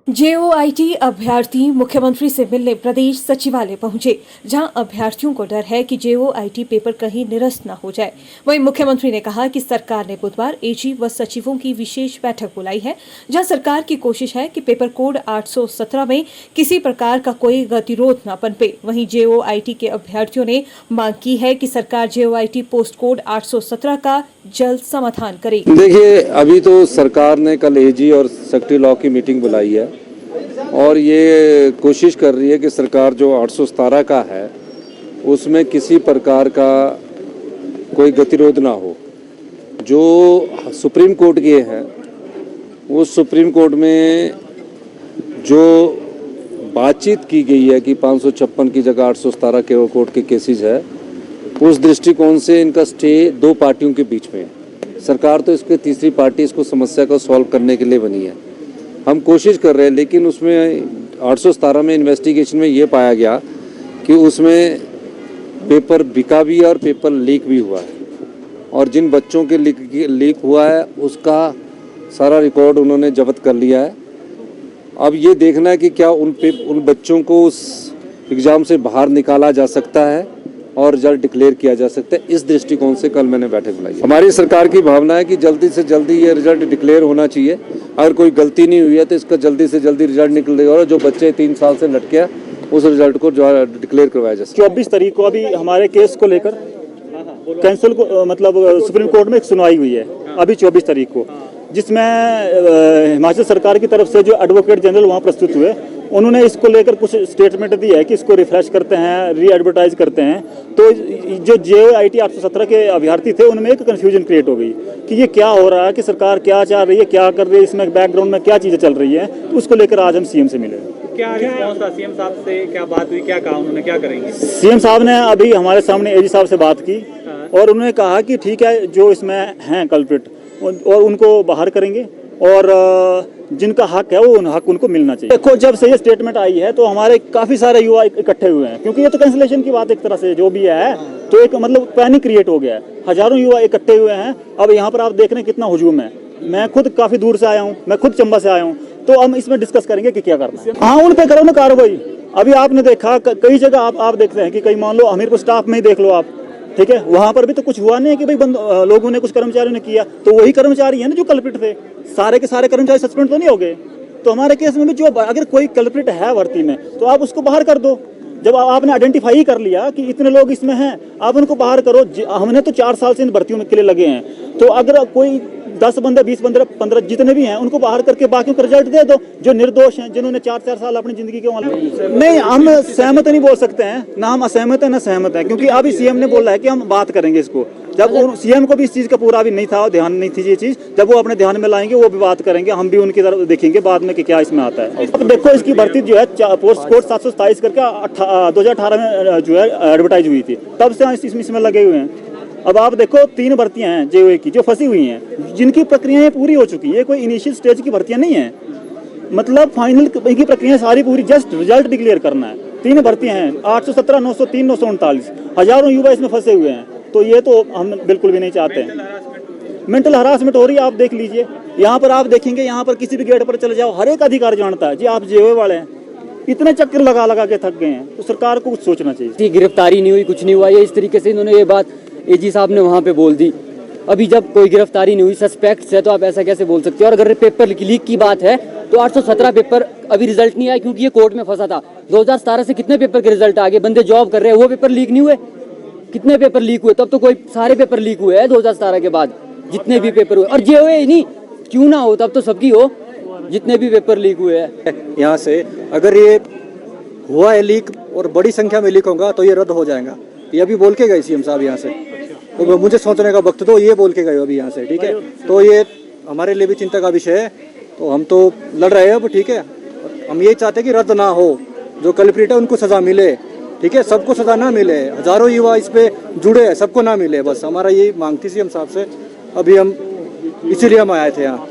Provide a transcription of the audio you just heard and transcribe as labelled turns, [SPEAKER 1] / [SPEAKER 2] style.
[SPEAKER 1] जेओआईटी अभ्यर्थी मुख्यमंत्री से मिलने प्रदेश सचिवालय पहुंचे, जहां अभ्यर्थियों को डर है कि जेओआईटी पेपर कहीं निरस्त न हो जाए। वहीं मुख्यमंत्री ने कहा कि सरकार ने बुधवार एजी व सचिवों की विशेष बैठक बुलाई है, जहां सरकार की कोशिश है कि पेपर कोड 817 में किसी प्रकार का कोई गतिरोध न पनपे। वहीं जेओआईटी के अभ्यर्थियों ने मांग की है कि सरकार जेओआईटी पोस्ट कोड 817 का जल्द समाधान करे।
[SPEAKER 2] देखिए, अभी तो सरकार ने कल एजी और सेक्रेटरी लॉ की मीटिंग बुलाई है और ये कोशिश कर रही है कि सरकार जो 817 का है उसमें किसी प्रकार का कोई गतिरोध ना हो। जो सुप्रीम कोर्ट के हैं उस सुप्रीम कोर्ट में जो बातचीत की गई है कि 556 की जगह 817 के कोर्ट के केसेस है, उस दृष्टिकोण से इनका स्टे दो पार्टियों के बीच में है। सरकार तो इसके तीसरी पार्टी इसको समस्या को सॉल्व करने के लिए बनी है। हम कोशिश कर रहे हैं, लेकिन उसमें 817 में इन्वेस्टिगेशन में ये पाया गया कि उसमें पेपर बिका भी है और पेपर लीक भी हुआ है, और जिन बच्चों के लीक हुआ है उसका सारा रिकॉर्ड उन्होंने जब्त कर लिया है। अब ये देखना है कि क्या उन बच्चों को उस एग्ज़ाम से बाहर निकाला जा सकता है और रिजल्ट डिक्लेयर किया जा सकता है। इस दृष्टिकोण से कल मैंने बैठक बुलाई। हमारी सरकार की भावना है कि जल्दी से जल्दी ये रिजल्ट डिक्लेयर होना चाहिए। अगर कोई गलती नहीं हुई है तो इसका जल्दी से जल्दी रिजल्ट निकलेगा और जो बच्चे 3 साल से लटके हैं उस रिजल्ट को जो डिक्लेयर करवाया जा सकता है।
[SPEAKER 3] 24 तारीख को अभी हमारे केस को लेकर कैंसिल को मतलब सुप्रीम कोर्ट में एक सुनवाई हुई है अभी 24 तारीख को, जिसमें हिमाचल सरकार की तरफ से जो एडवोकेट जनरल वहाँ प्रस्तुत हुए, उन्होंने इसको लेकर कुछ स्टेटमेंट दी है कि इसको रिफ्रेश करते हैं, री एडवर्टाइज करते हैं। तो जो जेओआईटी 817 के अभ्यर्थी थे उनमें एक कन्फ्यूजन क्रिएट हो गई कि ये क्या हो रहा है, कि सरकार क्या चाह रही है, क्या कर रही है, इसमें बैकग्राउंड में क्या चीज़ें चल रही है। तो उसको लेकर आज हम सीएम से मिले।
[SPEAKER 4] क्या रिस्पॉन्स था सीएम साहब से, क्या बात हुई, क्या कहा उन्होंने, क्या करेंगे?
[SPEAKER 3] सीएम साहब ने अभी हमारे सामने एजी साहब से बात की और उन्होंने कहा कि ठीक है, जो इसमें हैं कल्प्रिट और उनको बाहर करेंगे और जिनका हक है वो हक उनको मिलना चाहिए। देखो, जब से ये स्टेटमेंट आई है तो हमारे काफ़ी सारे युवा इकट्ठे हुए हैं, क्योंकि ये तो कैंसिलेशन की बात एक तरह से जो भी है, तो एक मतलब पैनिक क्रिएट हो गया है। हजारों युवा इकट्ठे हुए हैं। अब यहाँ पर आप देख रहे हैं कितना हुजूम है। मैं खुद काफ़ी दूर से आया हूँ, मैं खुद चंबा से आया हूँ, तो हम इसमें डिस्कस करेंगे कि क्या करना है। हाँ, उन पे करो ना कार्रवाई। अभी आपने देखा कई जगह आप देखते हैं कि कई, मान लो हमीरपुर स्टाफ में ही देख लो आप, ठीक है, वहाँ पर भी तो कुछ हुआ नहीं है कि भाई लोगों ने, कुछ कर्मचारियों ने किया, तो वही कर्मचारी है ना जो कल्प्रिट थे। सारे के सारे कर्मचारी सस्पेंड तो नहीं हो गए। तो हमारे केस में भी जो अगर कोई कल्प्रिट है भर्ती में तो आप उसको बाहर कर दो। जब आपने आइडेंटिफाई कर लिया कि इतने लोग इसमें हैं, आप उनको बाहर करो। हमने तो 4 साल से इन भर्तियों के लिए लगे हैं, तो अगर कोई 10 बंदे, 20 बंदे, 15 जितने भी हैं उनको बाहर करके बाकियों को रिजल्ट दे दो, जो निर्दोष हैं, जिन्होंने 4 साल अपनी जिंदगी के वहाँ। नहीं, हम सहमत नहीं बोल सकते हैं, ना हम असहमत हैं ना सहमत हैं, क्योंकि अभी सीएम ने बोला है कि हम बात करेंगे इसको। जब सीएम को भी इस चीज़ का पूरा भी नहीं था, ध्यान नहीं थी ये चीज़, जब वो अपने ध्यान में लाएंगे वो भी बात करेंगे, हम भी उनकी तरफ देखेंगे बाद में कि क्या इसमें आता है। अब देखो, इसकी भर्ती जो है पोस्ट कोड 727 करके 2018 में जो है एडवर्टाइज हुई थी, तब से इसमें लगे हुए हैं। अब आप देखो, 3 भर्तियां हैं जेओए की जो फंसी हुई हैं, जिनकी प्रक्रियाएं पूरी हो चुकी है। कोई इनिशियल स्टेज की भर्तियां नहीं है, मतलब फाइनल की प्रक्रिया सारी पूरी, जस्ट रिजल्ट डिक्लेयर करना है। 3 भर्तियां हैं, 817, 903, 939। हजारों युवा इसमें फंसे हुए हैं, तो ये तो हम बिल्कुल भी नहीं चाहते हैं। मेंटल हरासमेंट हो रही है, आप देख लीजिए। यहाँ पर आप देखेंगे, यहाँ पर किसी भी गेट पर चले जाओ, हर एक अधिकारी जानता है जी आप जेओए वाले हैं। इतने चक्कर लगा लगा के थक गए हैं, तो सरकार को कुछ सोचना चाहिए।
[SPEAKER 5] गिरफ्तारी नहीं हुई, कुछ नहीं हुआ, ये इस तरीके से इन्होंने ये बात एजी साहब ने वहाँ पे बोल दी। अभी जब कोई गिरफ्तारी नहीं हुई, सस्पेक्ट्स है, तो आप ऐसा कैसे बोल सकते हो? और अगर पेपर लीक की बात है तो 817 पेपर अभी रिजल्ट नहीं आया, क्योंकि ये कोर्ट में फंसा था। 2017 से कितने पेपर के रिजल्ट आ गए, बंदे जॉब कर रहे हैं, वो पेपर लीक नहीं हुए? कितने पेपर लीक हुए? तब तो कोई सारे पेपर लीक हुए हैं 2017 के बाद, जितने भी पेपर हुए। और जेओए ही नहीं, क्यों ना हो, तब तो सबकी हो, जितने भी पेपर लीक हुए हैं।
[SPEAKER 6] यहाँ से अगर ये हुआ है लीक और बड़ी संख्या में लीक होगा तो ये रद्द हो जाएगा। ये अभी बोल के गए सीएम साहब यहाँ से, तो मुझे सोचने का वक्त तो ये बोल के गए अभी यहाँ से, ठीक है। तो ये हमारे लिए भी चिंता का विषय है, तो हम तो लड़ रहे हैं अब, ठीक है। हम ये चाहते हैं कि रद्द ना हो, जो कल्प्रिट है उनको सज़ा मिले, ठीक है, सबको सज़ा ना मिले। हजारों युवा इस पे जुड़े हैं, सबको ना मिले, बस हमारा यही मांग थी सीएम साहब से। अभी हम इसीलिए हम आए थे यहाँ।